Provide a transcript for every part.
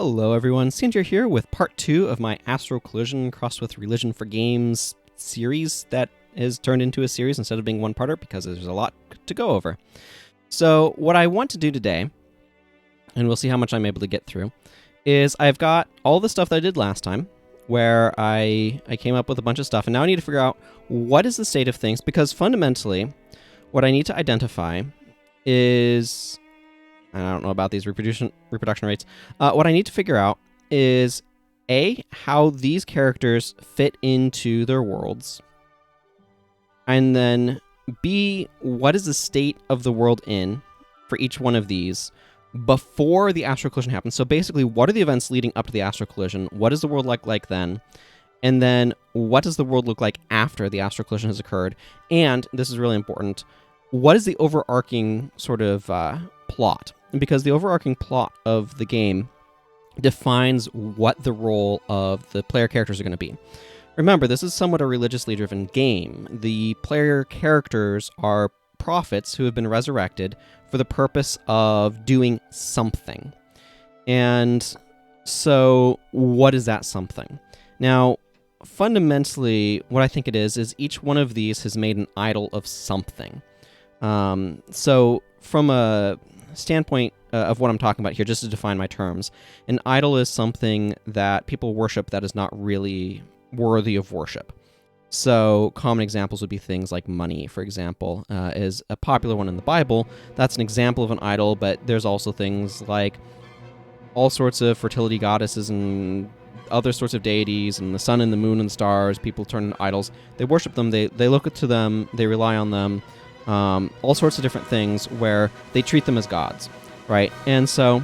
Hello everyone, Sandra here with part 2 of my Astral Collision crossed with Religion for Games series that is turned into a series instead of being one-parter because there's a lot to go over. So what I want to do today, and we'll see how much I'm able to get through, is I've got all the stuff that I did last time where I came up with a bunch of stuff, and now I need to figure out what is the state of things, because fundamentally what I need to identify is... I don't know about these reproduction rates. What I need to figure out is, A, how these characters fit into their worlds, and then B, what is the state of the world in for each one of these before the Astral Collision happens. So basically, what are the events leading up to the Astral Collision? What does the world look like then? And then what does the world look like after the Astral Collision has occurred? And, this is really important, what is the overarching sort of plot? Because the overarching plot of the game defines what the role of the player characters are going to be. Remember, this is somewhat a religiously driven game. The player characters are prophets who have been resurrected for the purpose of doing something. And so, what is that something? Now, fundamentally, what I think it is each one of these has made an idol of something. So, from a standpoint of what I'm talking about here, just to define my terms, an idol is something that people worship that is not really worthy of worship. So common examples would be things like money, for example, is a popular one in the Bible. That's an example of an idol, but there's also things like all sorts of fertility goddesses and other sorts of deities, and the sun and the moon and the stars. People turn into idols. They worship them, they look up to them, they rely on them. All sorts of different things where they treat them as gods, right? And so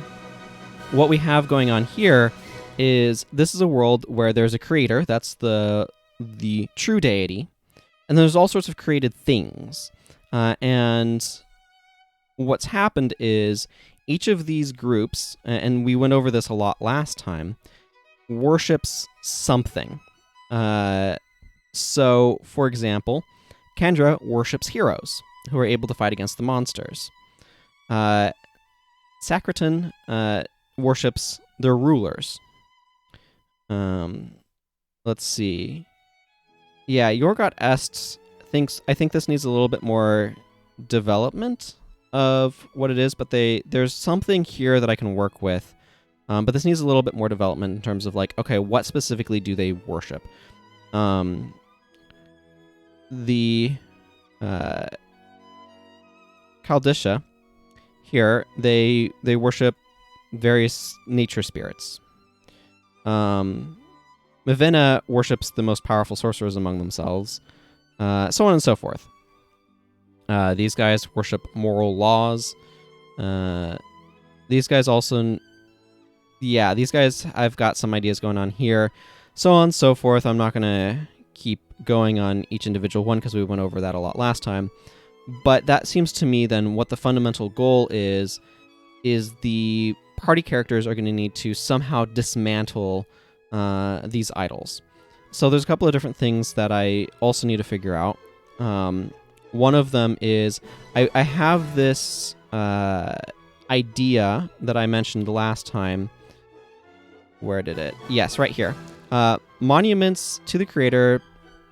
what we have going on here is this is a world where there's a creator, that's the true deity, and there's all sorts of created things. And what's happened is each of these groups, and we went over this a lot last time, worships something. So, for example, Kendra worships heroes who are able to fight against the monsters. Sacritan worships their rulers. Let's see. Yeah, Yorgot Est I think this needs a little bit more development of what it is, but there's something here that I can work with. But this needs a little bit more development in terms of like, okay, what specifically do they worship? The Chaldisha here, they worship various nature spirits. Mavina worships the most powerful sorcerers among themselves, so on and so forth. These guys worship moral laws. These guys also... Yeah, these guys, I've got some ideas going on here, so on and so forth. I'm not going to keep going on each individual one because we went over that a lot last time. But that seems to me then what the fundamental goal is the party characters are going to need to somehow dismantle these idols. So there's a couple of different things that I also need to figure out. One of them is I have this idea that I mentioned last time. Where did it? Yes, right here. Monuments to the creator,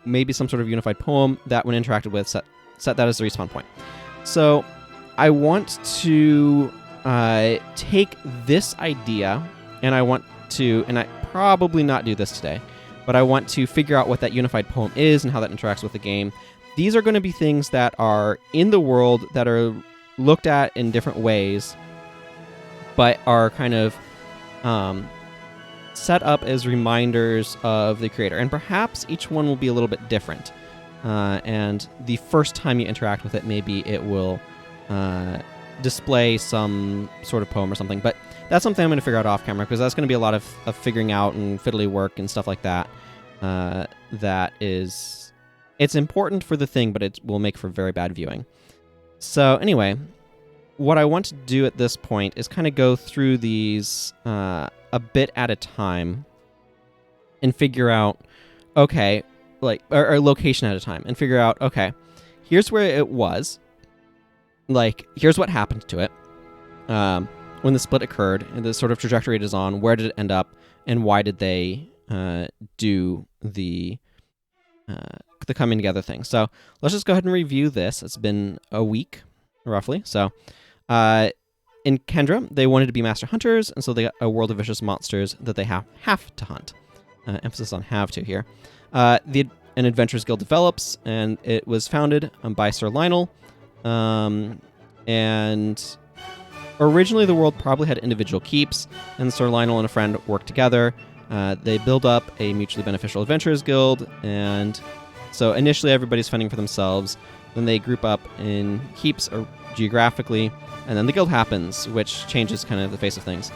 maybe some sort of unified poem that when interacted with set that as the respawn point. So I want to take this idea, and I want to, and I probably not do this today, but I want to figure out what that unified poem is and how that interacts with the game. These are going to be things that are in the world that are looked at in different ways, but are kind of set up as reminders of the creator. And perhaps each one will be a little bit different. And the first time you interact with it, maybe it will display some sort of poem or something. But that's something I'm going to figure out off camera, because that's going to be a lot of figuring out and fiddly work and stuff like that. That is... It's important for the thing, but it will make for very bad viewing. So anyway, what I want to do at this point is kind of go through these a bit at a time and figure out, okay... or location at a time, and figure out, okay, here's where it was, like, here's what happened to it, when the split occurred and the sort of trajectory it is on, where did it end up, and why did they do the coming together thing. So let's just go ahead and review this. It's been a week, roughly. So in Kendra, they wanted to be master hunters, and so they got a world of vicious monsters that they have to hunt. Emphasis on have to here. An Adventurers Guild develops, and it was founded by Sir Lionel. And originally the world probably had individual keeps, and Sir Lionel and a friend worked together. They build up a mutually beneficial Adventurers Guild, and so initially everybody's fending for themselves. Then they group up in keeps or geographically, and then the guild happens, which changes kind of the face of things.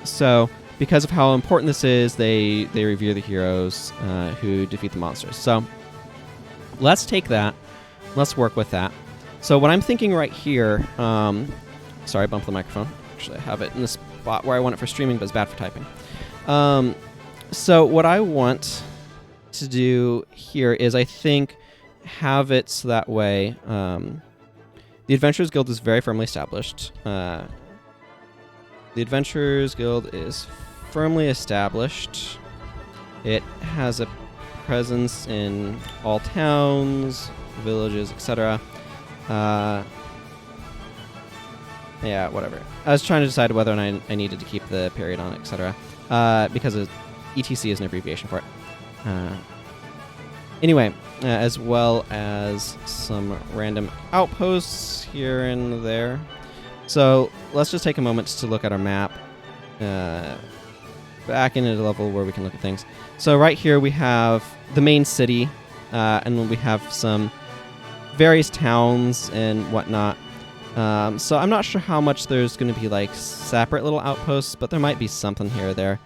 So because of how important this is, they revere the heroes who defeat the monsters. So let's take that. Let's work with that. So what I'm thinking right here, sorry, I bumped the microphone. Actually, I have it in the spot where I want it for streaming, but it's bad for typing. So what I want to do here is, I think, have it so that way the Adventurers Guild is very firmly established. The Adventurers Guild is firmly established. It has a presence in all towns, villages, etc. Yeah, whatever. I was trying to decide whether or not I needed to keep the period on it, etc. Because ETC is an abbreviation for it. Anyway, as well as some random outposts here and there. So let's just take a moment to look at our map. Back into the level where we can look at things. So right here we have the main city, and then we have some various towns and whatnot. So I'm not sure how much there's going to be like separate little outposts, but there might be something here or there.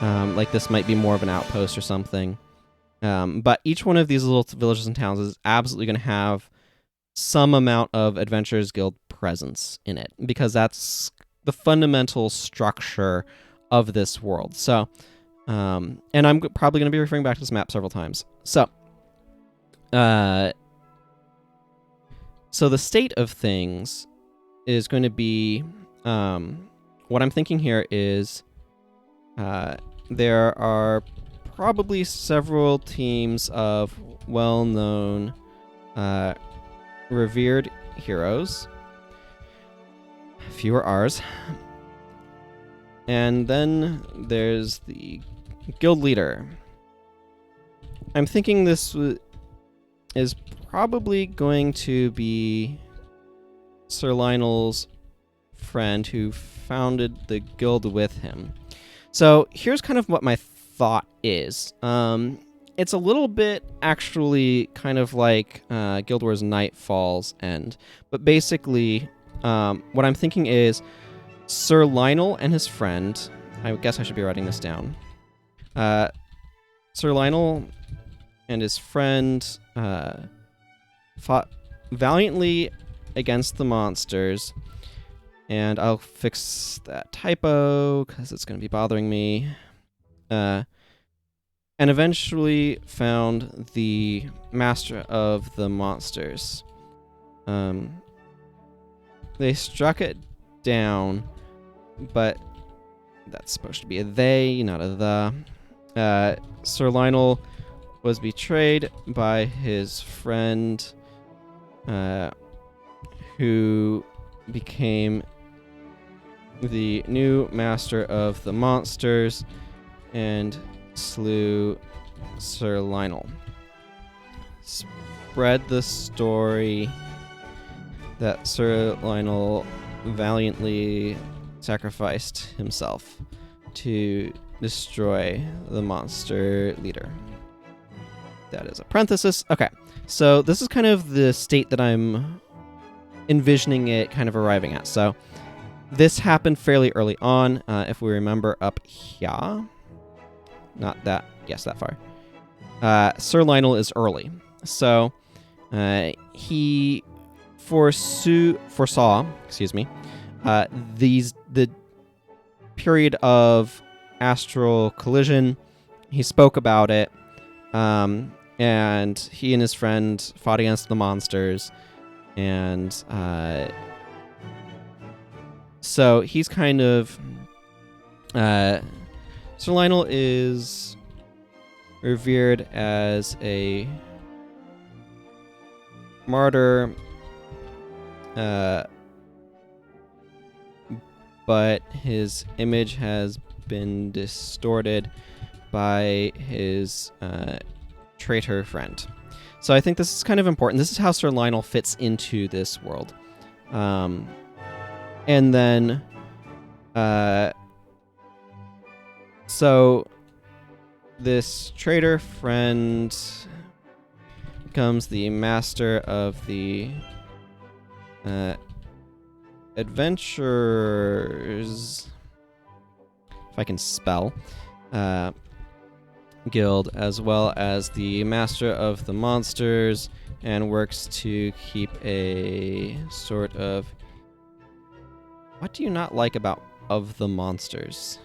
Like this might be more of an outpost or something. But each one of these little villages and towns is absolutely going to have some amount of Adventurers Guild presence in it, because that's the fundamental structure of this world. So, and I'm probably going to be referring back to this map several times. So, so the state of things is going to be, what I'm thinking here is, there are probably several teams of well-known, revered heroes. Fewer R's. And then there's the guild leader. I'm thinking this is probably going to be Sir Lionel's friend who founded the guild with him. So here's kind of what my thought is. It's a little bit actually kind of like Guild Wars Nightfall's End. But basically, what I'm thinking is Sir Lionel and his friend, I guess I should be writing this down. Sir Lionel and his friend fought valiantly against the monsters. And I'll fix that typo because it's going to be bothering me. And eventually found the master of the monsters. They struck it down, but that's supposed to be a they, not a the. Sir Lionel was betrayed by his friend, who became the new master of the monsters and slew Sir Lionel. Spread the story that Sir Lionel valiantly sacrificed himself to destroy the monster leader. That is a parenthesis. Okay, so this is kind of the state that I'm envisioning it kind of arriving at. So this happened fairly early on, if we remember up here. Not that, yes, that far. Sir Lionel is early. So he foresaw, the period of Astral Collision. He spoke about it, and he and his friend fought against the monsters, and So he's kind of... Sir Lionel is revered as a martyr, but his image has been distorted by his traitor friend. So I think this is kind of important. This is how Sir Lionel fits into this world. And then... So this traitor friend becomes the master of the adventurers, if I can spell, guild, as well as the master of the monsters, and works to keep a sort of... What do you not like about of the monsters?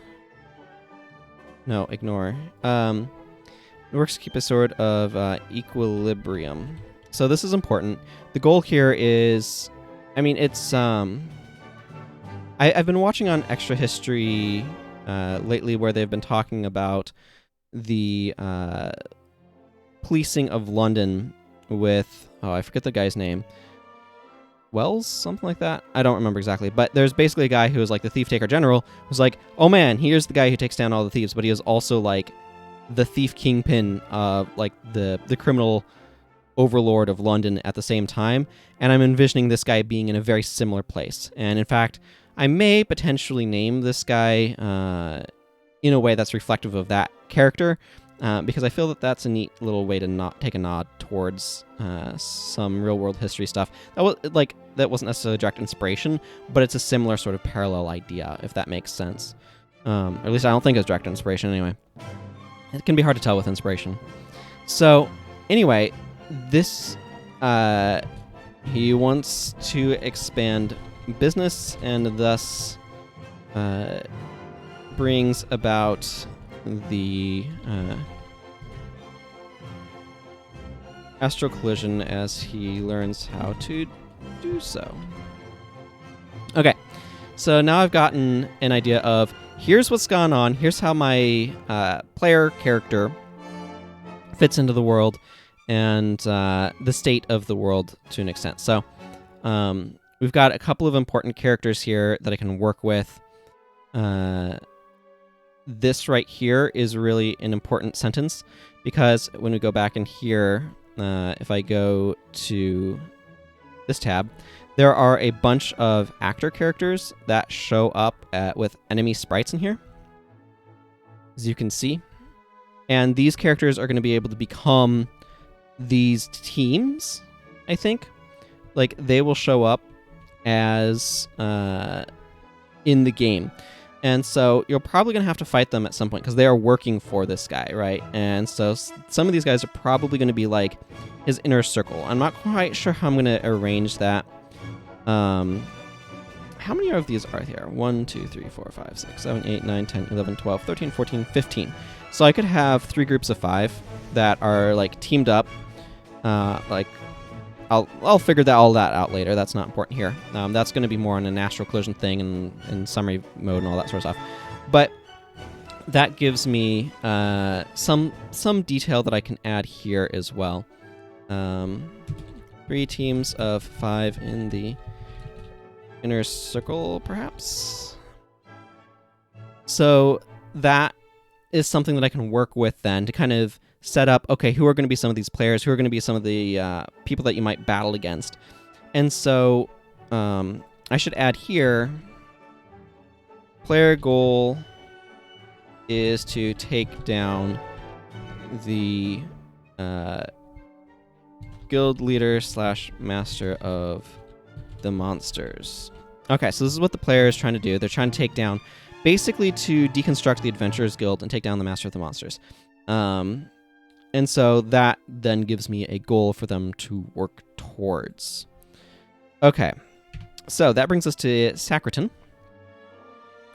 No, ignore. It works to keep a sort of equilibrium. So this is important. The goal here is... I mean, it's... I've been watching on Extra History lately where they've been talking about the policing of London with... Oh, I forget the guy's name. Wells? Something like that? I don't remember exactly. But there's basically a guy who is like the thief taker general who's like, oh man, here's the guy who takes down all the thieves, but he is also like the thief kingpin, like the criminal overlord of London at the same time. And I'm envisioning this guy being in a very similar place. And in fact, I may potentially name this guy in a way that's reflective of that character, because I feel that that's a neat little way to not take a nod towards some real-world history stuff. That wasn't necessarily direct inspiration, but it's a similar sort of parallel idea, if that makes sense. Or at least I don't think it's direct inspiration anyway. It can be hard to tell with inspiration. So, anyway, this... he wants to expand business and thus brings about the Astral Collision as he learns how to do so. Okay, so now I've gotten an idea of here's what's gone on, here's how my player character fits into the world and the state of the world to an extent. So we've got a couple of important characters here that I can work with. This right here is really an important sentence because when we go back in here, if I go to this tab, there are a bunch of actor characters that show up with enemy sprites in here, as you can see. And these characters are going to be able to become these teams, I think. Like, they will show up as in the game. And so you're probably going to have to fight them at some point because they are working for this guy, right? And so some of these guys are probably going to be like his inner circle. I'm not quite sure how I'm going to arrange that. How many of these are there? 1, 2, 3, 4, 5, 6, 7, 8, 9, 10, 11, 12, 13, 14, 15. So I could have 3 groups of 5 that are like teamed up. I'll figure all that out later. That's not important here. That's going to be more on an Astral Collision thing and summary mode and all that sort of stuff. But that gives me some detail that I can add here as well. 3 teams of 5 in the inner circle, perhaps. So that is something that I can work with then to kind of set up, okay, who are going to be some of these players, who are going to be some of the people that you might battle against. And so I should add here, player goal is to take down the guild leader / master of the monsters. Okay, so this is what the player is trying to do. They're trying to take down, basically to deconstruct the Adventurers Guild and take down the master of the monsters. And so that then gives me a goal for them to work towards. Okay, so that brings us to Sacriton.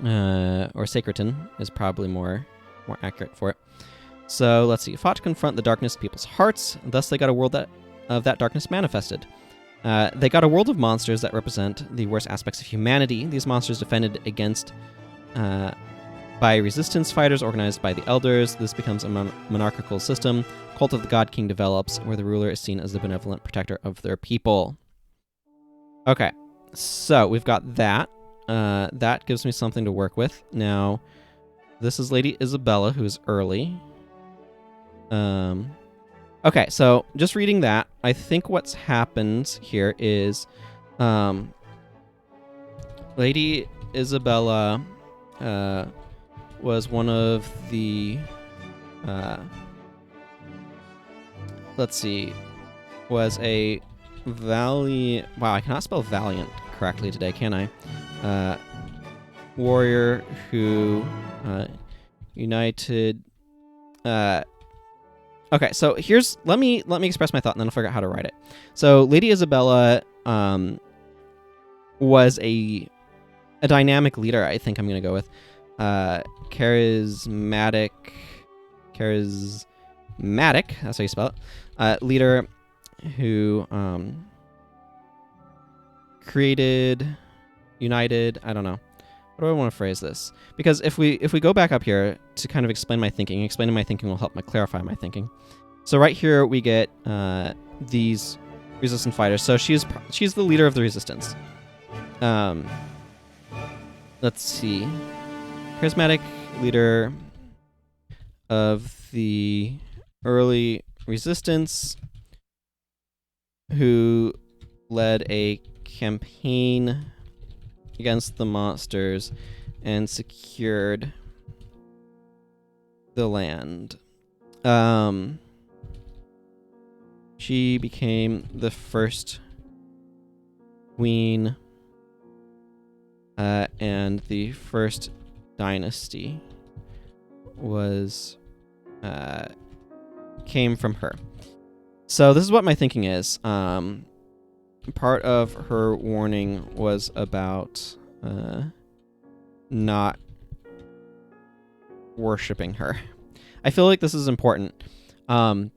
Or Sacreton is probably more accurate for it. So let's see. Fought to confront the darkness of people's hearts, thus they got a world of that darkness manifested. They got a world of monsters that represent the worst aspects of humanity. These monsters defended against by resistance fighters organized by the elders. This becomes a monarchical system. Cult of the God King develops, where the ruler is seen as the benevolent protector of their people. Okay, so we've got that. That gives me something to work with. Now, this is Lady Isabella, who is early. Okay, so just reading that, I think what's happened here is Lady Isabella was one of the let's see, was a valiant, wow, I cannot spell valiant correctly today, can I? Warrior who united okay, so here's let me express my thought and then I'll figure out how to write it. So Lady Isabella was a dynamic leader, I think I'm gonna go with. Charismatic, that's how you spell it. Leader who created, united, I don't know. How do I want to phrase this? Because if we go back up here to kind of explain my thinking, explaining my thinking will help me clarify my thinking. So right here we get these resistance fighters. So she's the leader of the resistance. Let's see. Charismatic leader of the early resistance who led a campaign against the monsters and secured the land. She became the first queen and the first dynasty was came from her. So this is what my thinking is. Part of her warning was about not worshipping her. I feel like this is important. The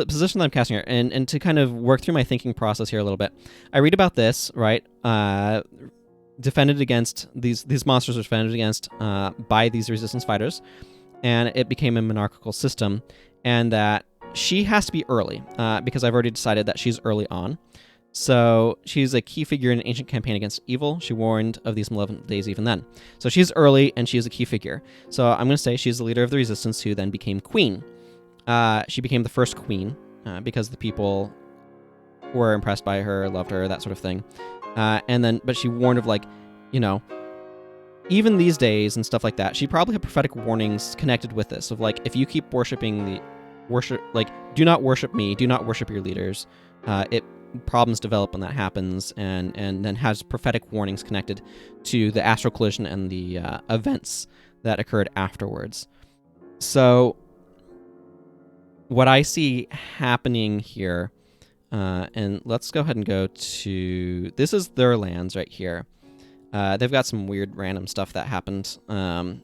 position that I'm casting here, and to kind of work through my thinking process here a little bit, I read about this, right? Defended against these monsters were defended against by these resistance fighters, and it became a monarchical system, and that she has to be early because I've already decided that she's early on. So she's a key figure in an ancient campaign against evil. She warned of these malevolent days even then. So she's early and she's a key figure. So I'm going to say she's the leader of the resistance who then became queen. She became the first queen because the people were impressed by her, loved her, that sort of thing. But she warned of, like, you know, even these days and stuff like that, she probably had prophetic warnings connected with this of, like, if you keep worshiping do not worship me, do not worship your leaders. Problems develop when that happens, and then has prophetic warnings connected to the Astral Collision and the events that occurred afterwards. So what I see happening here, and let's go ahead and go to, this is their lands right here. They've got some weird random stuff that happened. I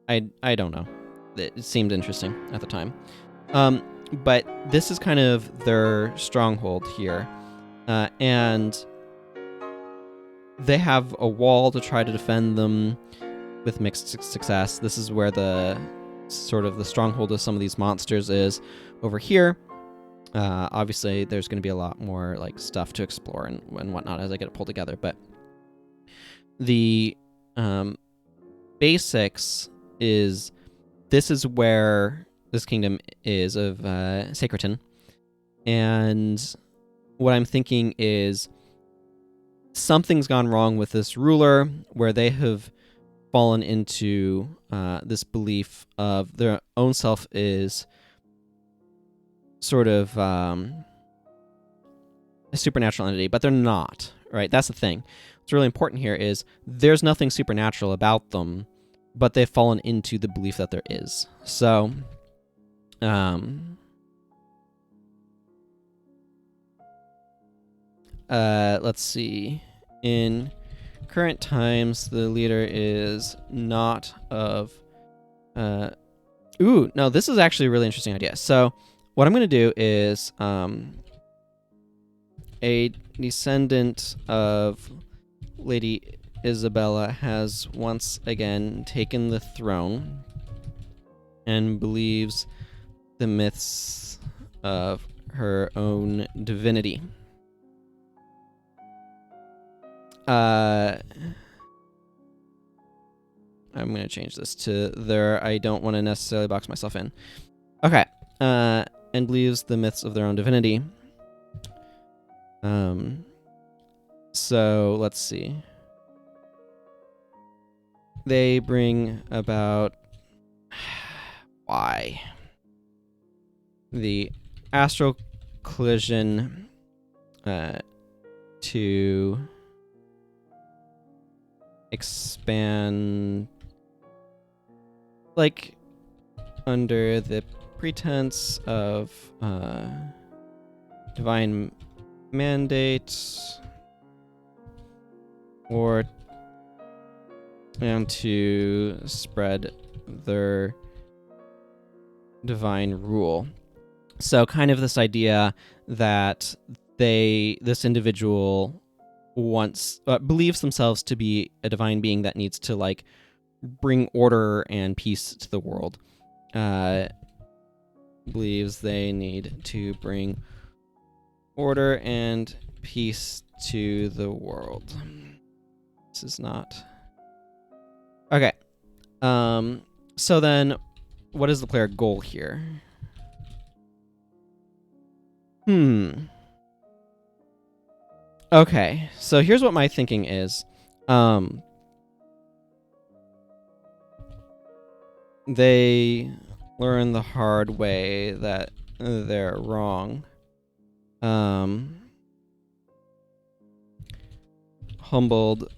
don't know. It seemed interesting at the time. But this is kind of their stronghold here. And they have a wall to try to defend them with mixed success. This is where the sort of the stronghold of some of these monsters is over here. Obviously, there's going to be a lot more like stuff to explore and whatnot as I get it pulled together. But the basics is this is where this kingdom is of Sacreton. And what I'm thinking is something's gone wrong with this ruler where they have fallen into this belief of their own self is sort of a supernatural entity, but they're not, right? That's the thing. What's really important here is there's nothing supernatural about them, but they've fallen into the belief that there is. So let's see. In current times, the leader is not of... no, this is actually a really interesting idea. So what I'm going to do is a descendant of Lady Isabella has once again taken the throne and believes the myths of her own divinity. I'm going to change this to there. I don't want to necessarily box myself in. Okay. And believes the myths of their own divinity. So let's see. They bring about why the Astral Collision to expand, like, under the pretense of divine mandate, or and to spread their divine rule. So kind of this idea that this individual believes themselves to be a divine being that needs to, like, bring order and peace to the world. Believes they need to bring order and peace to the world. This is not... Okay. So then, what is the player goal here? Okay, so here's what my thinking is. They learn the hard way that they're wrong. Humbled,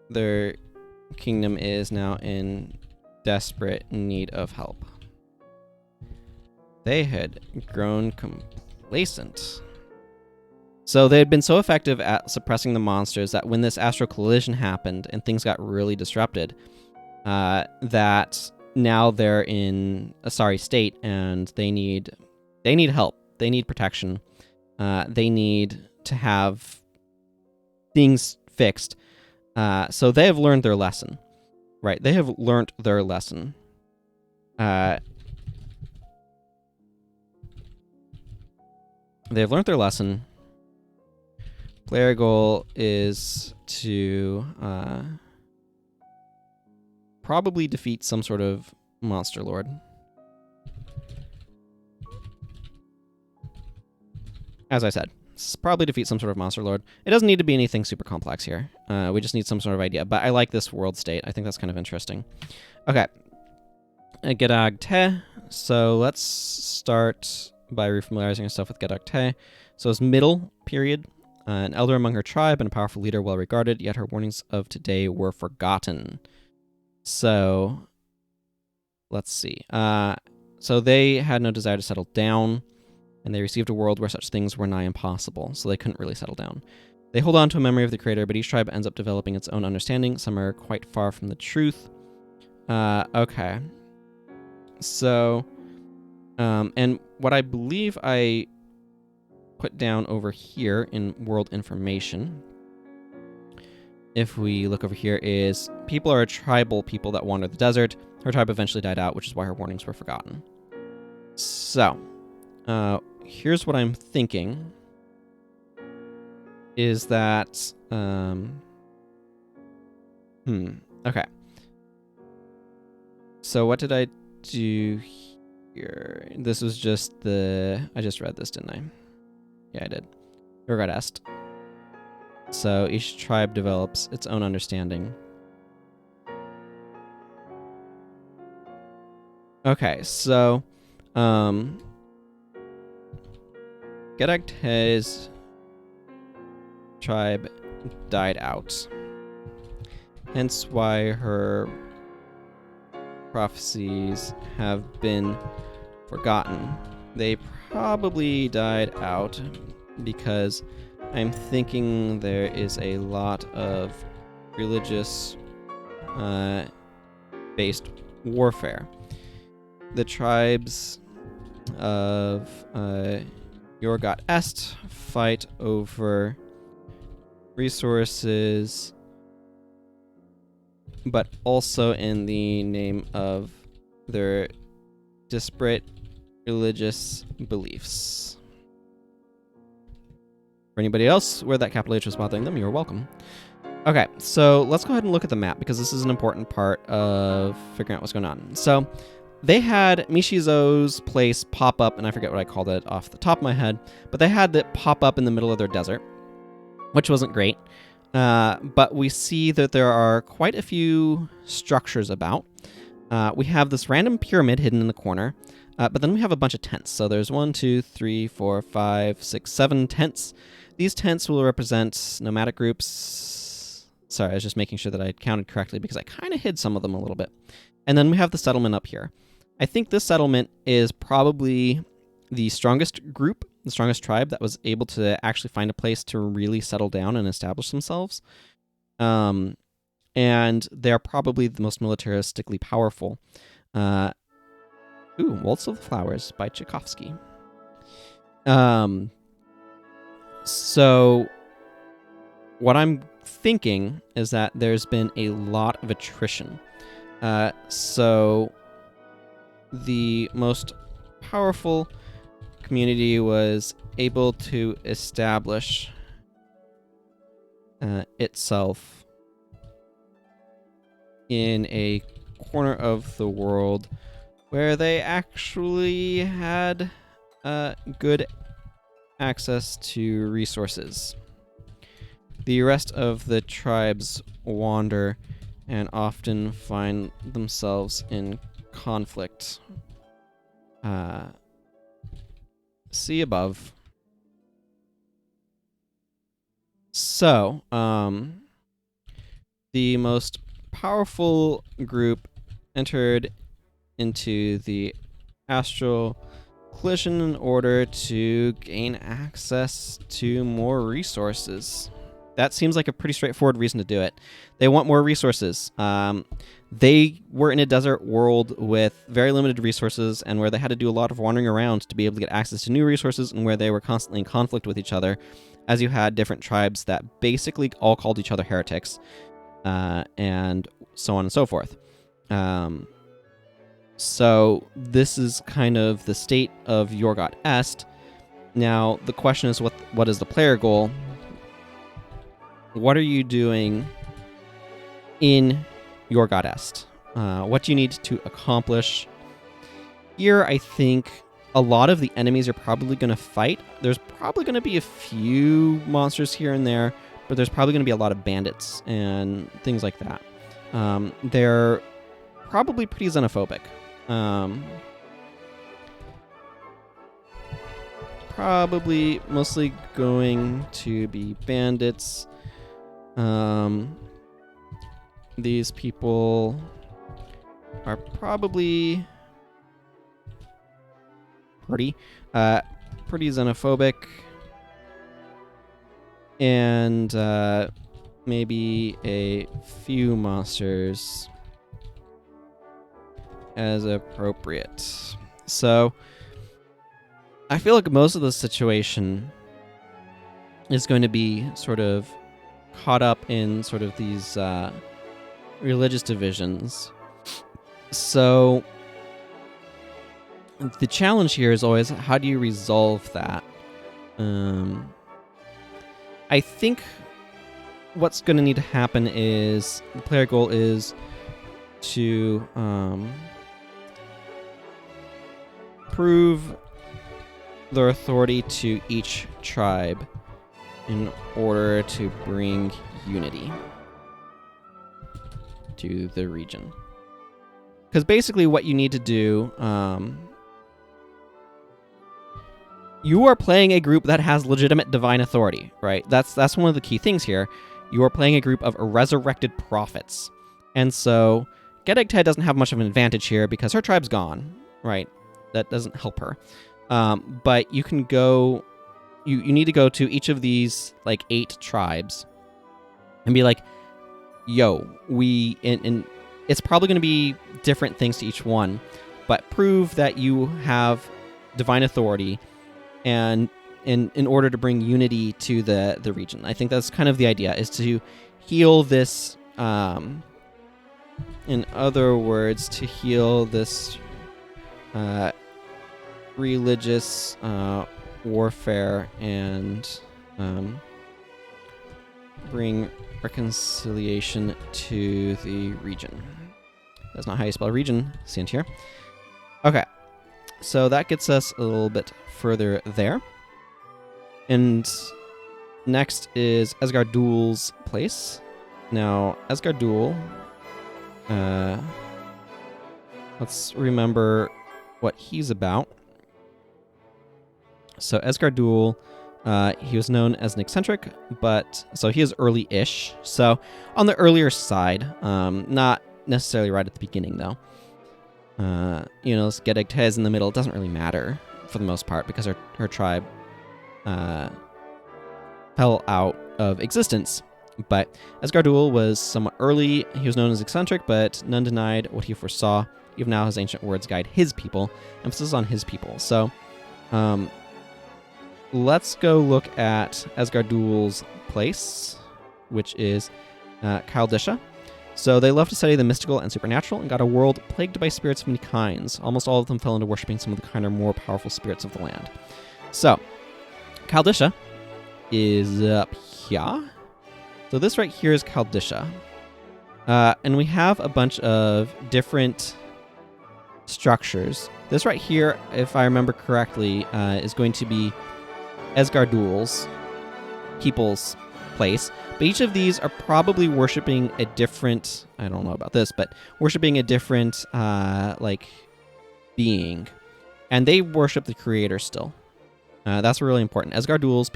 their kingdom is now in desperate need of help. They had grown complacent. So they had been so effective at suppressing the monsters that when this Astral Collision happened and things got really disrupted, that now they're in a sorry state and they need help. They need protection. They need to have things fixed. So they have learned their lesson, right? They have learned their lesson. They've learned their lesson. Player goal is to probably defeat some sort of monster lord. As I said, probably defeat some sort of monster lord. It doesn't need to be anything super complex here. We just need some sort of idea. But I like this world state. I think that's kind of interesting. Okay. Gedag Te. So let's start by refamiliarizing ourselves with Gedag Te. So it's middle period. An elder among her tribe and a powerful leader well regarded, yet her warnings of today were forgotten. So, let's see. So they had no desire to settle down, and they received a world where such things were nigh impossible, so they couldn't really settle down. They hold on to a memory of the Creator, but each tribe ends up developing its own understanding. Some are quite far from the truth. Okay. So, and what I believe I put down over here in world information, if we look over here, is people are a tribal people that wander the desert. Her tribe eventually died out, which is why her warnings were forgotten. So, here's what I'm thinking, is that, okay. So what did I do here? This was just I just read this, didn't I? Yeah, I did. Regard est. So each tribe develops its own understanding. Okay, so Gedag Te's tribe died out. Hence why her prophecies have been forgotten. They probably died out because I'm thinking there is a lot of religious based warfare. The tribes of Yorgot Est fight over resources, but also in the name of their disparate religious beliefs. For anybody else where that capital H was bothering them, you're welcome. Okay, so let's go ahead and look at the map, because this is an important part of figuring out what's going on. So they had Mishizo's place pop up, and I forget what I called it off the top of my head, but they had it pop up in the middle of their desert, which wasn't great. But we see that there are quite a few structures about. We have this random pyramid hidden in the corner, but then we have a bunch of tents. So there's 1, 2, 3, 4, 5, 6, 7 tents. These tents will represent nomadic groups. Sorry, I was just making sure that I counted correctly because I kind of hid some of them a little bit. And then we have the settlement up here. I think this settlement is probably the strongest group, the strongest tribe that was able to actually find a place to really settle down and establish themselves. And they're probably the most militaristically powerful. Waltz of the Flowers by Tchaikovsky. So what I'm thinking is that there's been a lot of attrition. So the most powerful community was able to establish itself in a corner of the world where they actually had good access to resources. The rest of the tribes wander and often find themselves in conflict. See above. So, the most powerful group entered into the Astral Collision in order to gain access to more resources. That seems like a pretty straightforward reason to do it. They want more resources. They were in a desert world with very limited resources and where they had to do a lot of wandering around to be able to get access to new resources, and where they were constantly in conflict with each other, as you had different tribes that basically all called each other heretics, and so on and so forth. So this is kind of the state of Yorgot Est. Now, the question is, what is the player goal? What are you doing in Yorgot Est? What do you need to accomplish? Here, I think a lot of the enemies are probably going to fight. There's probably going to be a few monsters here and there, but there's probably going to be a lot of bandits and things like that. They're probably pretty xenophobic. Probably mostly going to be bandits. These people are probably pretty xenophobic, and maybe a few monsters as appropriate. So I feel like most of the situation is going to be sort of caught up in sort of these religious divisions. So the challenge here is always, how do you resolve that? I think what's going to need to happen is the player goal is to prove their authority to each tribe in order to bring unity to the region. Because basically what you need to do, you are playing a group that has legitimate divine authority, right? That's one of the key things here. You are playing a group of resurrected prophets. And so Gedegte doesn't have much of an advantage here because her tribe's gone, right? That doesn't help her. But you can go... You need to go to each of these, 8 tribes and be like, yo, and it's probably going to be different things to each one, but prove that you have divine authority, and in order to bring unity to the region. I think that's kind of the idea, is to heal this. In other words, to heal this religious warfare and bring reconciliation to the region. That's not how you spell region, see here. Okay, so that gets us a little bit further there. And next is Esgardul's place. Now, Esgardul, let's remember what he's about. So Esgardul, he was known as an eccentric, but so he is early-ish. So on the earlier side, not necessarily right at the beginning though. Skedegtez in the middle, it doesn't really matter for the most part because her tribe fell out of existence. But Esgardul was somewhat early. He was known as eccentric, but none denied what he foresaw. Even now his ancient words guide his people. Emphasis on his people. So let's go look at Esgardul's place, which is Kaldisha. So they love to study the mystical and supernatural and got a world plagued by spirits of many kinds. Almost all of them fell into worshipping some of the kinder, more powerful spirits of the land. So Kaldisha is up here. So this right here is Kaldisha. And we have a bunch of different structures. This right here, if I remember correctly, is going to be Esgardul's people's place. But each of these are probably worshipping a different, I don't know about this, but worshipping a different, being. And they worship the creator still. That's really important. Esgardul's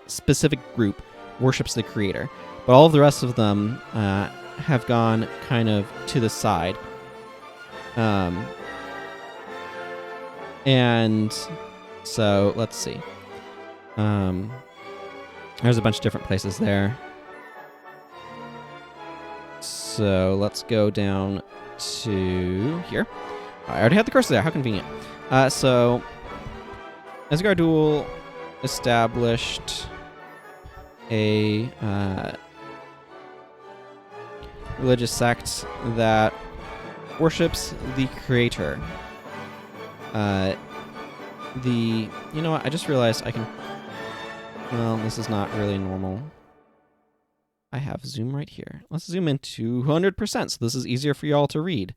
specific group worships the creator. But all of the rest of them have gone kind of to the side. And so, let's see. There's a bunch of different places there. So let's go down to here. I already had the cursor there. How convenient. So Esgardul established a religious sect that worships the creator. You know what? I just realized I can. Well, this is not really normal. I have zoom right here. Let's zoom in 200%, so this is easier for y'all to read.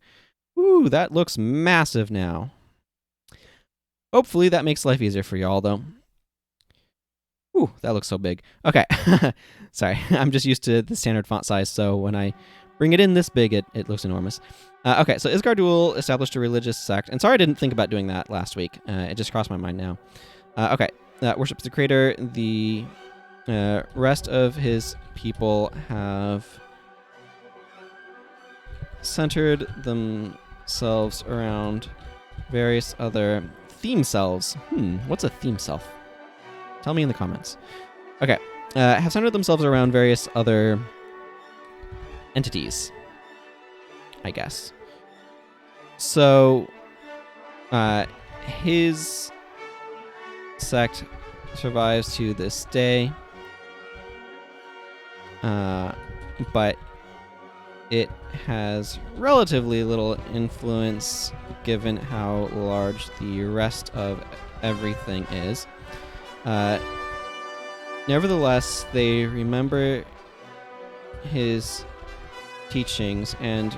Ooh, that looks massive now. Hopefully that makes life easier for y'all, though. Ooh, that looks so big. Okay. Sorry, I'm just used to the standard font size, so when I bring it in this big, it looks enormous. Okay, so Esgardul established a religious sect. And sorry I didn't think about doing that last week. It just crossed my mind now. Okay, worships the creator. The rest of his people have centered themselves around various other theme selves. What's a theme self? Tell me in the comments. Okay, have centered themselves around various other entities, I guess. So, his sect survives to this day, but it has relatively little influence given how large the rest of everything is. Nevertheless, they remember his teachings and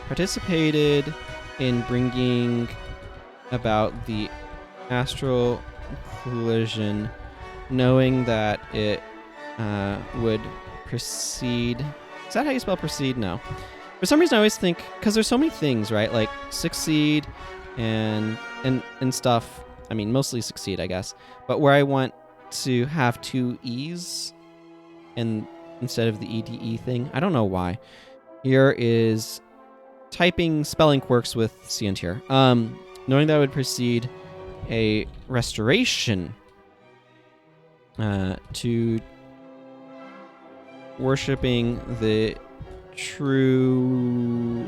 participated in bringing about the Astral Collision, knowing that it would proceed. Is that how you spell proceed? No. For some reason, I always think, because there's so many things, right? Like succeed and stuff. I mean, mostly succeed, I guess. But where I want to have two E's and instead of the EDE thing, I don't know why. Here is typing spelling quirks with Cnt here. Knowing that would precede a restoration to worshipping the true,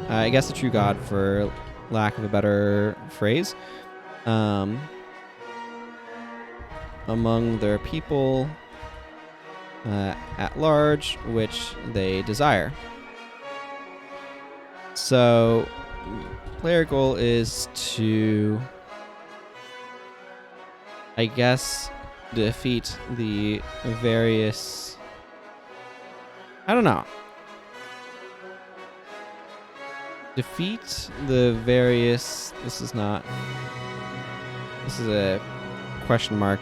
I guess the true God, for lack of a better phrase, among their people at large, which they desire. So, player goal is to, I guess, defeat the various... I don't know. Defeat the various... This is a question mark.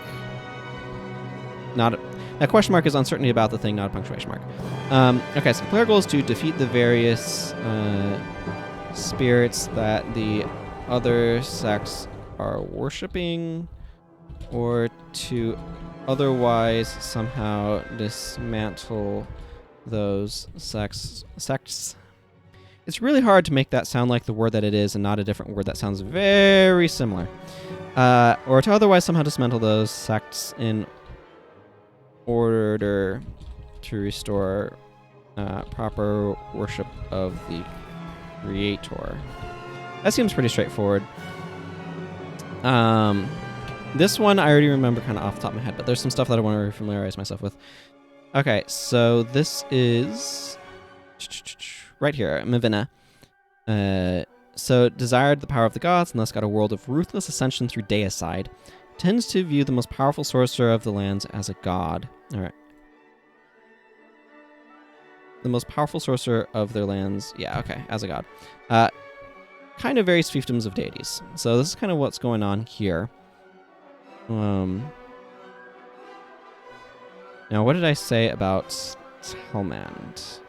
That question mark is uncertainty about the thing, not a punctuation mark. Okay, so player goal is to defeat the various spirits that the other sects are worshipping, or to otherwise somehow dismantle those sects. It's really hard to make that sound like the word that it is and not a different word that sounds very similar. Or to otherwise somehow dismantle those sects in order to restore proper worship of the Creator. That seems pretty straightforward. This one I already remember kind of off the top of my head, but there's some stuff that I want to familiarize myself with. Okay, so this is right here, Mavina. So desired the power of the gods, and thus got a world of ruthless ascension through deicide. Tends to view the most powerful sorcerer of the lands as a god. All right. The most powerful sorcerer of their lands, yeah, okay, as a god. Kind of various fiefdoms of deities. So this is kind of what's going on here. Now, what did I say about Telmand?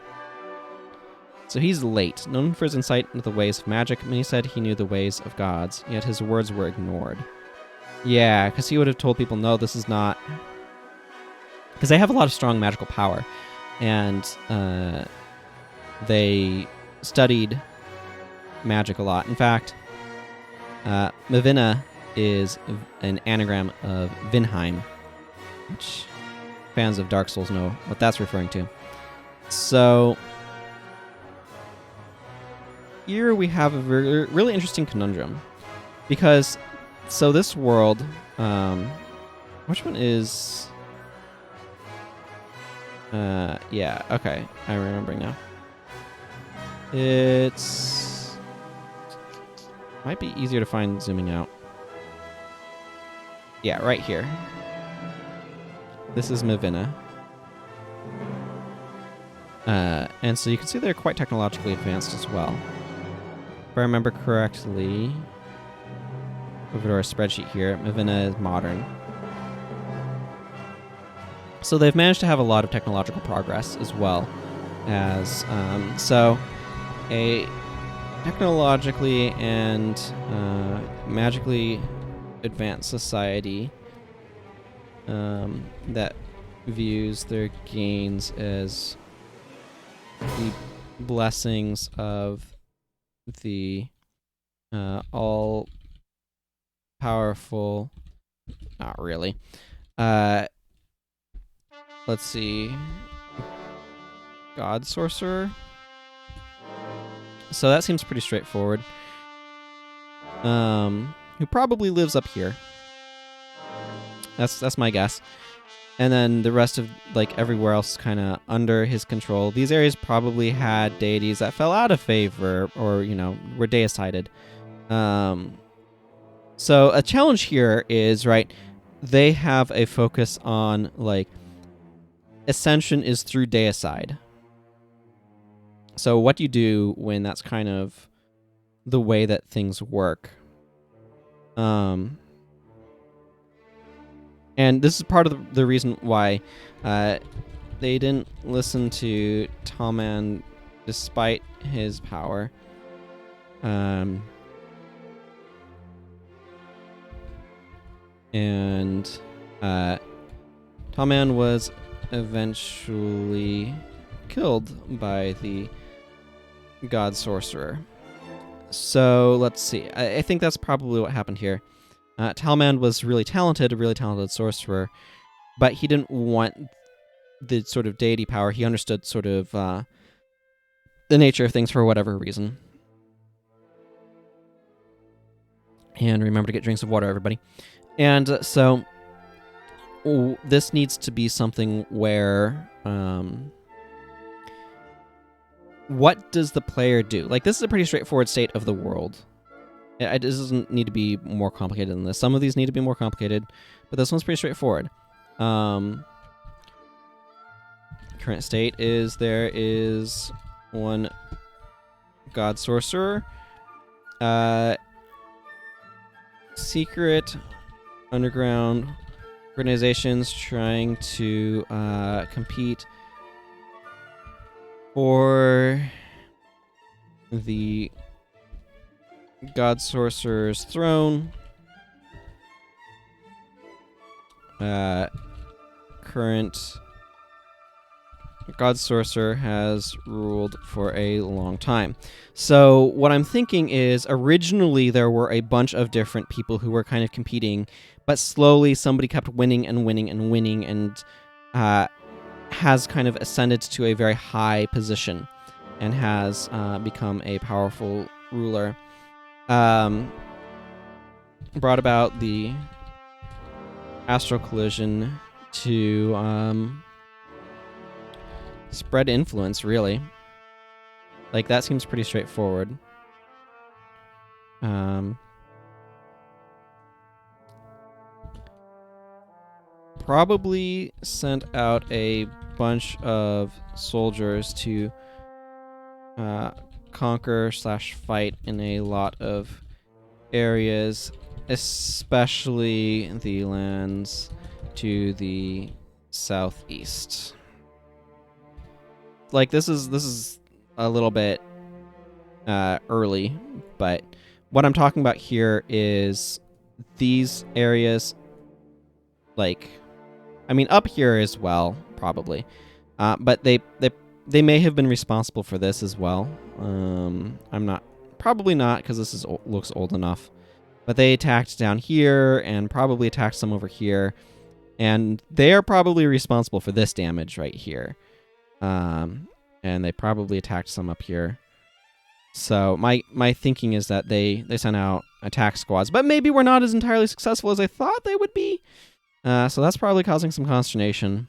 So he's late, known for his insight into the ways of magic, and he said he knew the ways of gods, yet his words were ignored. Yeah, because he would have told people, no, this is not... Because they have a lot of strong magical power, and they studied magic a lot. In fact, Mavina is an anagram of Vinheim, which fans of Dark Souls know what that's referring to. So here we have a really interesting conundrum, because so this world, which one is? Yeah, okay, I'm remembering now. It's might be easier to find zooming out. Yeah, right here. This is Mavina. And so you can see they're quite technologically advanced as well. If I remember correctly, over to our spreadsheet here, Mavina is modern. So they've managed to have a lot of technological progress as well as, so a technologically and magically advanced society that views their gains as the blessings of the all-powerful... Not really. Let's see. God Sorcerer. So that seems pretty straightforward. Who probably lives up here. That's my guess. And then the rest of, like, everywhere else kind of under his control. These areas probably had deities that fell out of favor or, you know, were deicided. So a challenge here is, right, they have a focus on, like, ascension is through deicide. So what do you do when that's kind of the way that things work? And this is part of the reason why they didn't listen to Telmand despite his power. And Telmand was eventually killed by the God Sorcerer. So let's see. I think that's probably what happened here. Telmand was really talented, a really talented sorcerer, but he didn't want the sort of deity power. He understood sort of the nature of things for whatever reason. And remember to get drinks of water, everybody. And so this needs to be something where... what does the player do? Like, this is a pretty straightforward state of the world. It doesn't need to be more complicated than this. Some of these need to be more complicated, but this one's pretty straightforward. Current state is there is one god sorcerer, secret underground organizations trying to compete for the God Sorcerer's throne. Current God Sorcerer has ruled for a long time. So what I'm thinking is originally there were a bunch of different people who were kind of competing, but slowly somebody kept winning and winning and winning and has kind of ascended to a very high position and has become a powerful ruler. Brought about the Astral Collision to spread influence, really. Like, that seems pretty straightforward. Probably sent out a bunch of soldiers to conquer/fight in a lot of areas, especially the lands to the southeast. Like, this is a little bit early, but what I'm talking about here is these areas, like, I mean, up here as well, probably, but they may have been responsible for this as well. Probably not, because this looks old enough. But they attacked down here and probably attacked some over here, and they are probably responsible for this damage right here. And they probably attacked some up here. So my thinking is that they sent out attack squads, but maybe we're not as entirely successful as I thought they would be. So that's probably causing some consternation.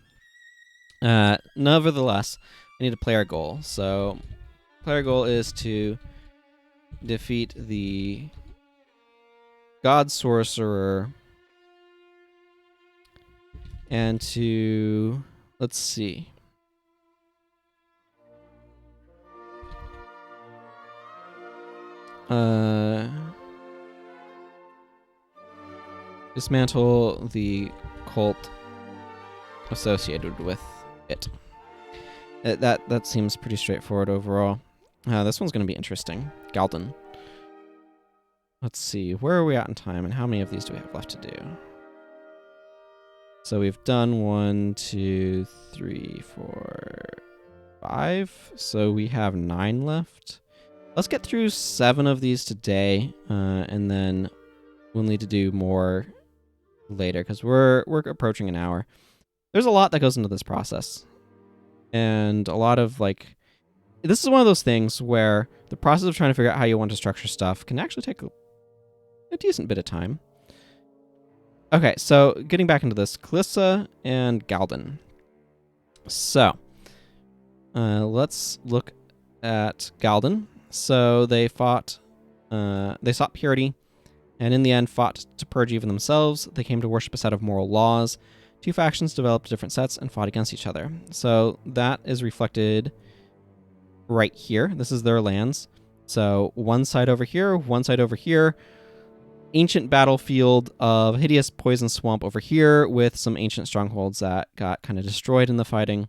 Nevertheless, I need to play our goal. So player goal is to defeat the God Sorcerer and to, let's see. Dismantle the cult associated with it. That seems pretty straightforward overall. This one's going to be interesting. Galden. Let's see, where are we at in time, and how many of these do we have left to do? So we've done 1, 2, 3, 4, 5. So we have 9 left. Let's get through 7 of these today, and then we'll need to do more later, because we're approaching an hour. There's a lot that goes into this process. And a lot of, like... This is one of those things where the process of trying to figure out how you want to structure stuff can actually take a decent bit of time. Okay, so getting back into this, Kalissa and Galden. So, let's look at Galden. So they fought, they sought purity, and in the end fought to purge even themselves. They came to worship a set of moral laws. 2 factions developed different sets and fought against each other. So that is reflected right here. This is their lands. So one side over here, one side over here. Ancient battlefield of hideous poison swamp over here with some ancient strongholds that got kind of destroyed in the fighting.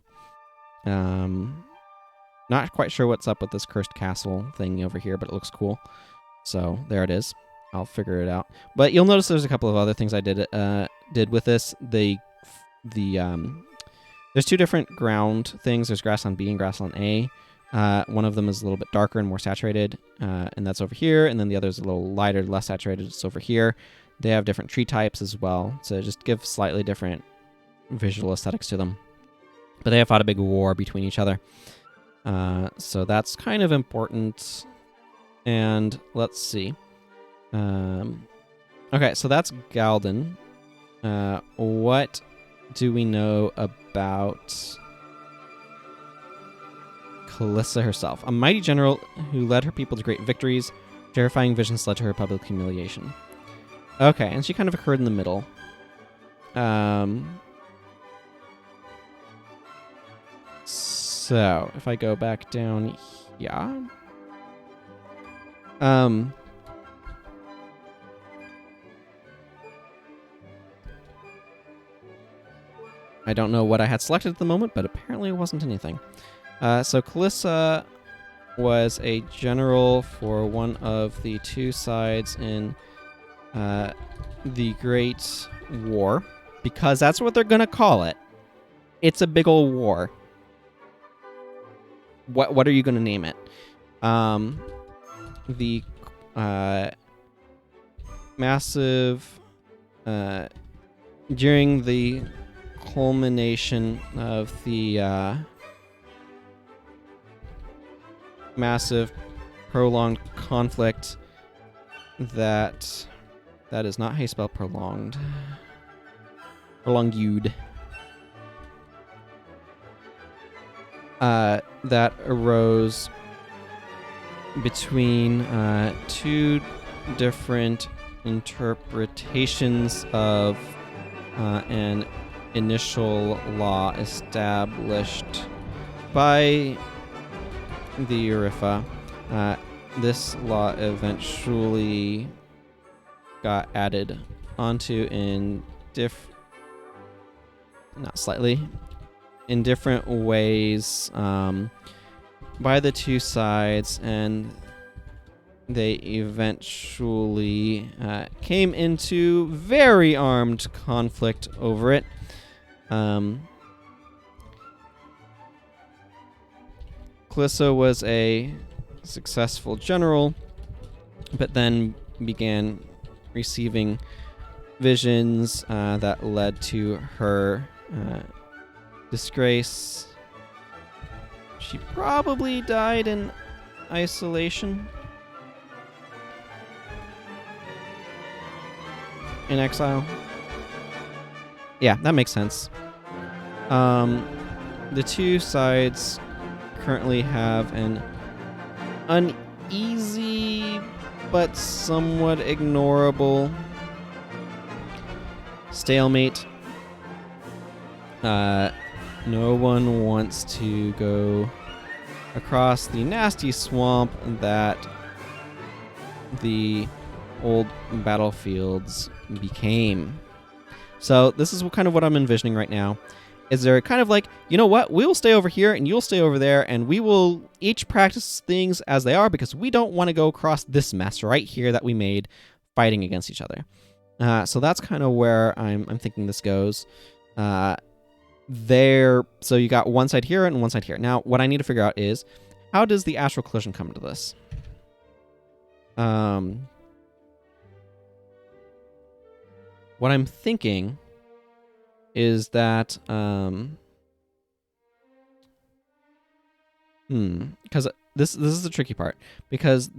Not quite sure what's up with this cursed castle thing over here, but it looks cool. So there it is. I'll figure it out. But you'll notice there's a couple of other things I did with this. There's 2 different ground things. There's grassland B and grassland A. One of them is a little bit darker and more saturated, and that's over here. And then the other is a little lighter, less saturated. It's over here. They have different tree types as well, so just give slightly different visual aesthetics to them. But they have fought a big war between each other. So that's kind of important. And let's see. Okay, so that's Galden. What do we know about Kalissa herself? A mighty general who led her people to great victories. Terrifying visions led to her public humiliation. Okay, and she kind of occurred in the middle. So, if I go back down here... I don't know what I had selected at the moment, but apparently it wasn't anything. So Kalissa was a general for one of the two sides in the Great War, because that's what they're going to call it. It's a big old war. What are you going to name it? The massive... during the culmination of the massive prolonged conflict that is not how you spell prolonged. Prolonged. That arose between two different interpretations of an initial law established by the Urifa. This law eventually got added onto in different ways by the two sides, and they eventually came into very armed conflict over it. Kalissa was a successful general, but then began receiving visions that led to her disgrace. She probably died in isolation. In exile. Yeah, that makes sense. The two sides currently have an uneasy but somewhat ignorable stalemate. No one wants to go across the nasty swamp that the old battlefields became. So this is kind of what I'm envisioning right now. Is there kind of like, you know what, we'll stay over here and you'll stay over there, and we will each practice things as they are because we don't want to go across this mess right here that we made fighting against each other. So that's kind of where I'm thinking this goes. So you got one side here and one side here. Now, what I need to figure out is, how does the Astral Collision come to this? What I'm thinking is that, because this is the tricky part, because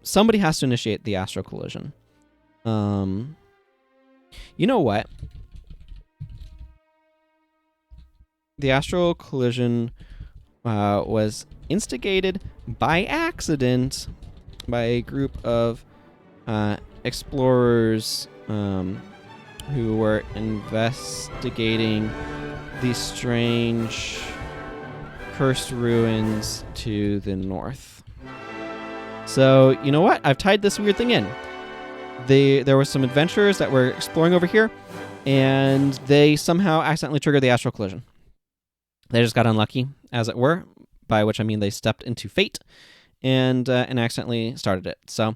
somebody has to initiate the Astral Collision. You know what? The Astral Collision was instigated by accident by a group of explorers who were investigating the strange cursed ruins to the north. So, you know what? I've tied this weird thing in. There were some adventurers that were exploring over here, and they somehow accidentally triggered the Astral Collision. They just got unlucky, as it were, by which I mean they stepped into fate and accidentally started it. So,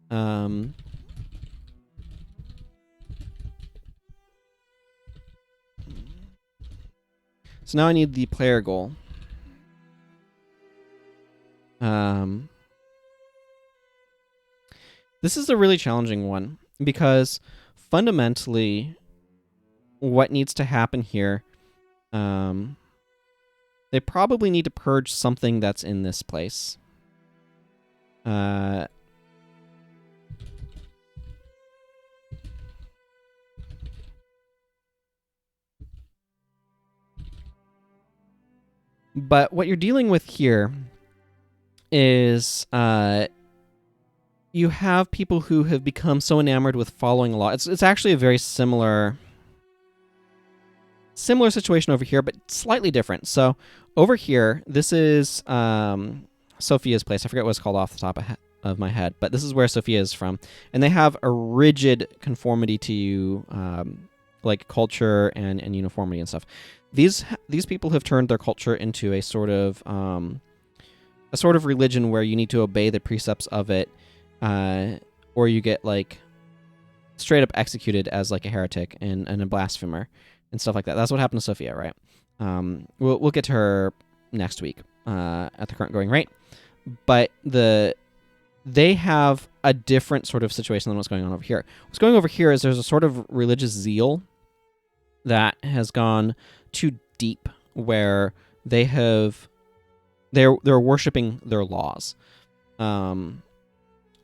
so now I need the player goal. This is a really challenging one, because fundamentally what needs to happen here, they probably need to purge something that's in this place. But what you're dealing with here is you have people who have become so enamored with following a law. It's actually a very similar situation over here, but slightly different. So over here, this is Sophia's place. I forget what it's called off the top of my head, but this is where Sophia is from. And they have a rigid conformity to like culture and uniformity and stuff. These people have turned their culture into a sort of religion where you need to obey the precepts of it, or you get like straight up executed as like a heretic and a blasphemer and stuff like that. That's what happened to Sophia, right? We'll get to her next week at the current going rate, but they have a different sort of situation than what's going on over here. What's going over here is there's a sort of religious zeal that has gone too deep, where they're worshiping their laws.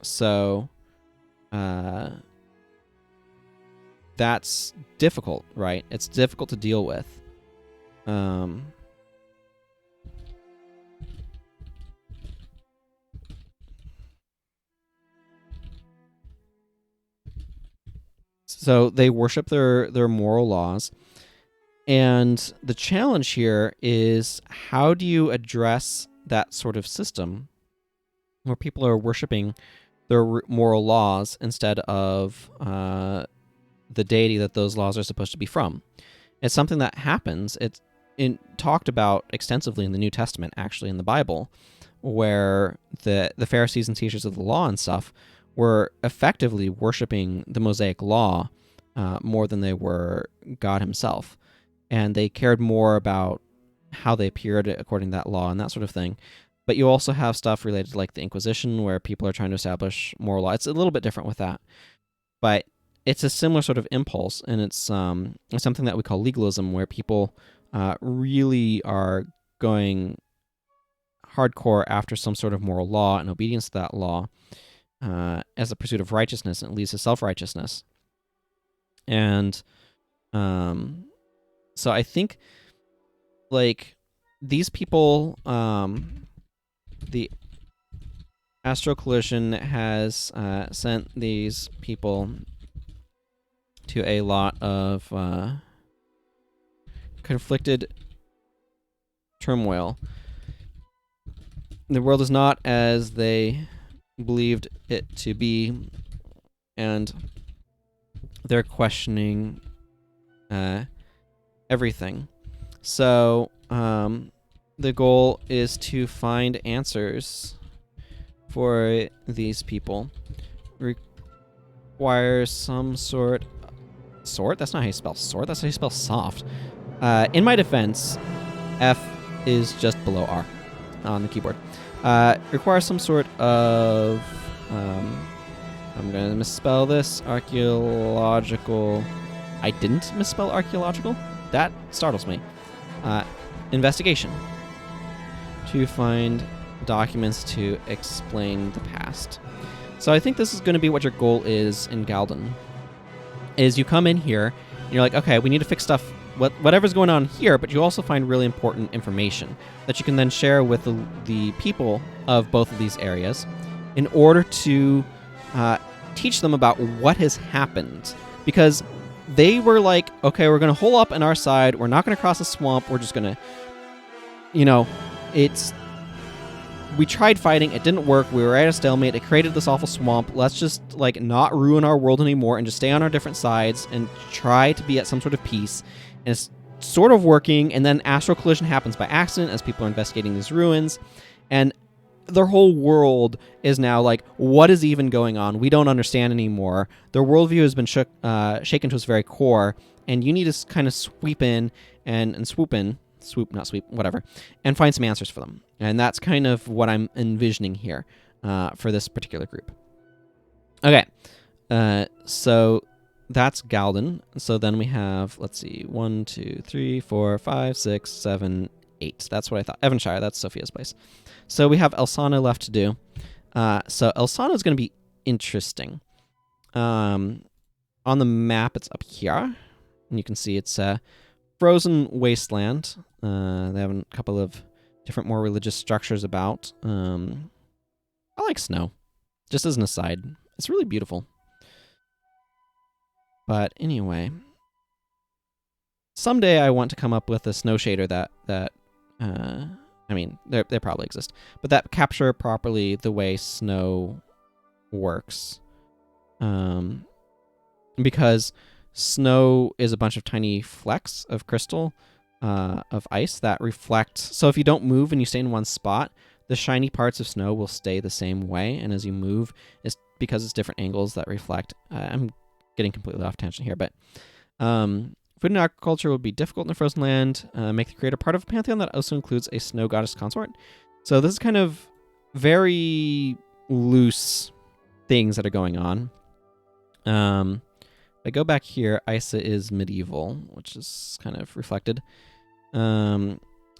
So that's difficult, right? It's difficult to deal with. So they worship their moral laws. And the challenge here is, how do you address that sort of system where people are worshiping their moral laws instead of the deity that those laws are supposed to be from? It's something that happens. It's talked about extensively in the New Testament, actually, in the Bible, where the Pharisees and teachers of the law and stuff were effectively worshiping the Mosaic law more than they were God himself. And they cared more about how they appeared according to that law and that sort of thing. But you also have stuff related to like the Inquisition, where people are trying to establish moral law. It's a little bit different with that. But it's a similar sort of impulse, and it's something that we call legalism, where people really are going hardcore after some sort of moral law and obedience to that law as a pursuit of righteousness, and it leads to self-righteousness. And so I think, like, these people, the Astral Collision has sent these people to a lot of conflicted turmoil. The world is not as they believed it to be, and they're questioning everything. So the goal is to find answers for these people. Requires some sort. That's not how you spell sort. That's how you spell soft. In my defense, F is just below R on the keyboard. Requires some sort of I'm going to misspell this. Archaeological. I didn't misspell archaeological. That startles me. Investigation. To find documents to explain the past. So I think this is going to be what your goal is in Galden. Is you come in here, and you're like, okay, we need to fix stuff, whatever's going on here, but you also find really important information that you can then share with the people of both of these areas in order to teach them about what has happened. Because they were like, okay, we're going to hole up on our side. We're not going to cross the swamp. We're just going to, we tried fighting. It didn't work. We were at a stalemate. It created this awful swamp. Let's just, like, not ruin our world anymore and just stay on our different sides and try to be at some sort of peace. And it's sort of working. And then Astral Collision happens by accident as people are investigating these ruins. And their whole world is now like, what is even going on? We don't understand anymore. Their worldview has been shaken to its very core, and you need to kind of swoop in and swoop in, not sweep, whatever, and find some answers for them. And that's kind of what I'm envisioning here for this particular group. Okay, so that's Galden. So then we have, let's see, 1, 2, 3, 4, 5, 6, 7, 8. That's what I thought. Evanshire, that's Sophia's place. So we have Elsana left to do. So Elsana is going to be interesting. On the map, it's up here. And you can see it's a frozen wasteland. They have a couple of different, more religious structures about. I like snow. Just as an aside, it's really beautiful. But anyway, someday I want to come up with a snow shader that I mean, they probably exist, but that capture properly the way snow works. Because snow is a bunch of tiny flecks of crystal, of ice that reflect. So if you don't move and you stay in one spot, the shiny parts of snow will stay the same way. And as you move, it's because it's different angles that reflect. I'm getting completely off tangent here, but food and agriculture would be difficult in the frozen land. Make the creator part of a pantheon that also includes a snow goddess consort. So this is kind of very loose things that are going on. If I go back here, Isa is medieval, which is kind of reflected.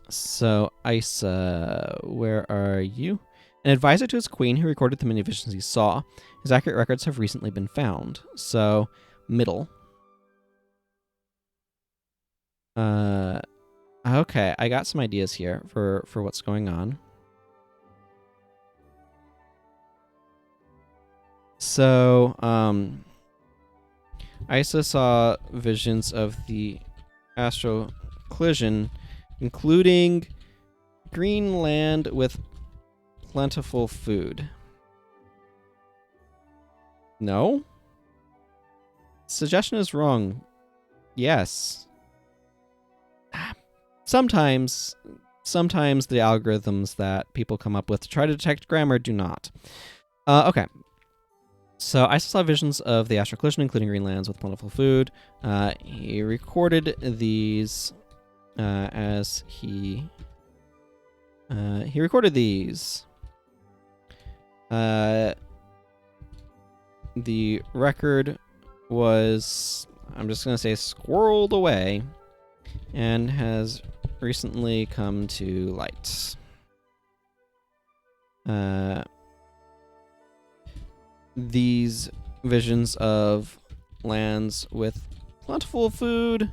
So Isa, where are you? An advisor to his queen who recorded the many visions he saw. His accurate records have recently been found. So, middle. Okay, I got some ideas here for what's going on. So, Isa saw visions of the Astral Collision, including green land with plentiful food. No? Suggestion is wrong. Yes. Sometimes the algorithms that people come up with to try to detect grammar do not. Okay. So I saw visions of the Astral Collision, including green lands with plentiful food. He recorded these as he recorded these. The record was, I'm just going to say, squirreled away and has recently come to light. These visions of lands with plentiful food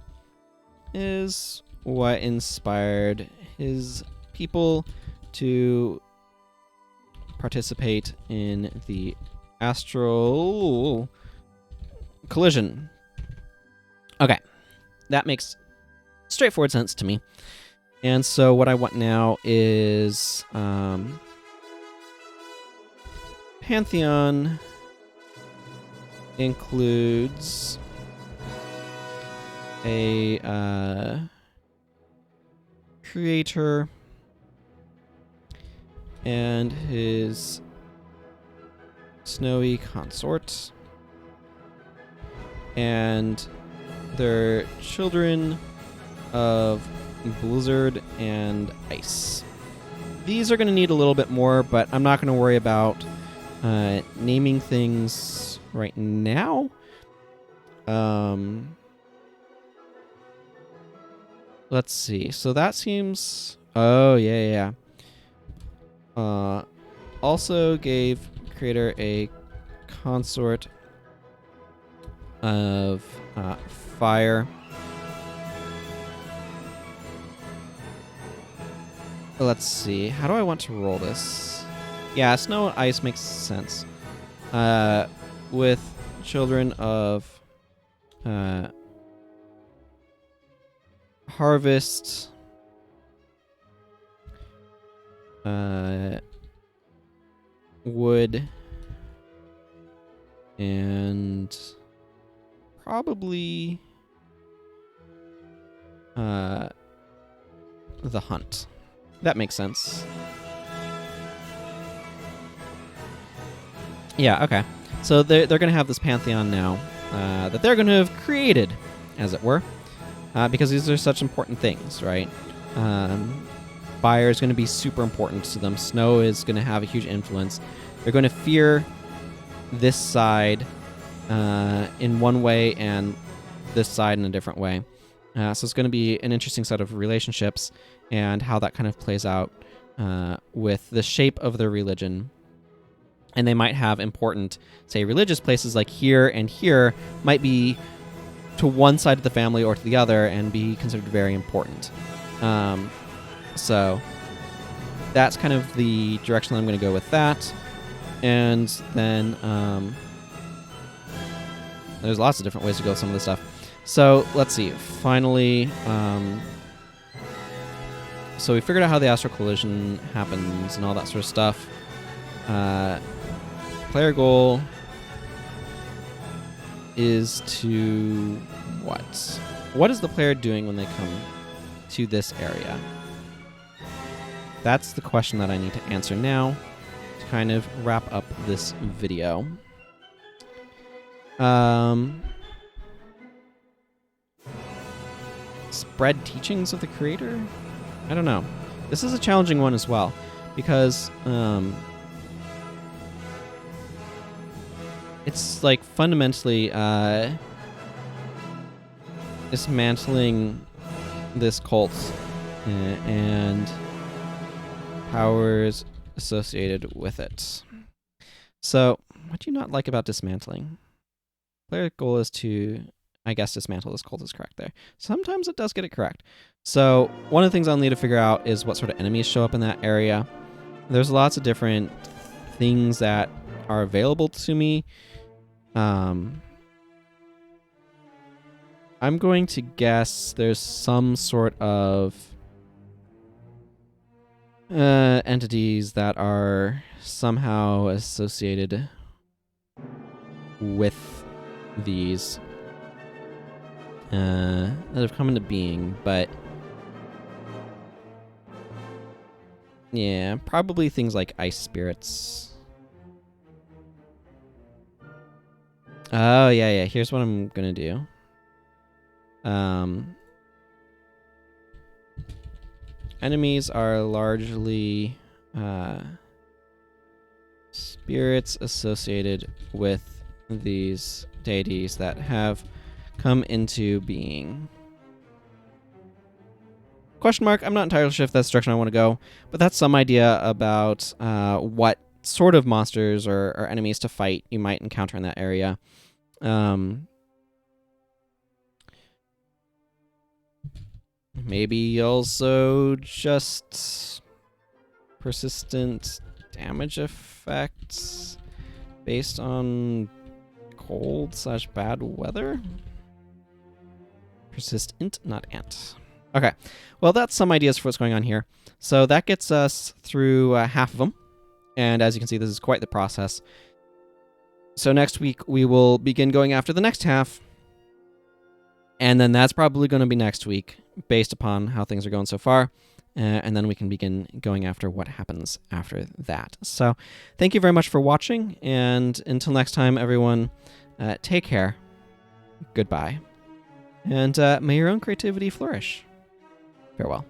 is what inspired his people to participate in the Astral Collision. Okay, that makes straightforward sense to me. And so what I want now is Pantheon includes a creator and his snowy consort and their children of blizzard and ice. These are going to need a little bit more, but I'm not going to worry about naming things right now. Let's see. So that seems... Oh, yeah. Also gave creator a consort of fire. Let's see. How do I want to roll this? Yeah, snow and ice makes sense. With children of harvest, wood, and probably the hunt. That makes sense. Yeah, okay. So they're going to have this pantheon now that they're going to have created, as it were, because these are such important things, right? Fire is going to be super important to them. Snow is going to have a huge influence. They're going to fear this side in one way and this side in a different way. So it's going to be an interesting set of relationships and how that kind of plays out with the shape of their religion. And they might have important, say, religious places like here and here might be to one side of the family or to the other and be considered very important. So that's kind of the direction that I'm going to go with that. And then there's lots of different ways to go with some of this stuff. So let's see. Finally, so we figured out how the Astral Collision happens and all that sort of stuff. Player goal is to what? What is the player doing when they come to this area? That's the question that I need to answer now to kind of wrap up this video. Spread teachings of the creator? I don't know. This is a challenging one as well, because it's like fundamentally dismantling this cult and powers associated with it. So, what do you not like about dismantling? Player goal is to, I guess, dismantle this cult is correct there. Sometimes it does get it correct. So, one of the things I'll need to figure out is what sort of enemies show up in that area. There's lots of different things that are available to me. I'm going to guess there's some sort of entities that are somehow associated with these that have come into being, but yeah, probably things like ice spirits. Oh, yeah. Here's what I'm gonna do. Enemies are largely spirits associated with these deities that have come into being. Question mark, I'm not entirely sure if that's the direction I want to go, but that's some idea about what sort of monsters or enemies to fight you might encounter in that area. Maybe also just persistent damage effects based on cold/bad weather? Persistent, not ant. Okay, well, that's some ideas for what's going on here. So that gets us through half of them. And as you can see, this is quite the process. So next week, we will begin going after the next half. And then that's probably going to be next week, based upon how things are going so far. And then we can begin going after what happens after that. So thank you very much for watching. And until next time, everyone, take care. Goodbye. And may your own creativity flourish. Farewell.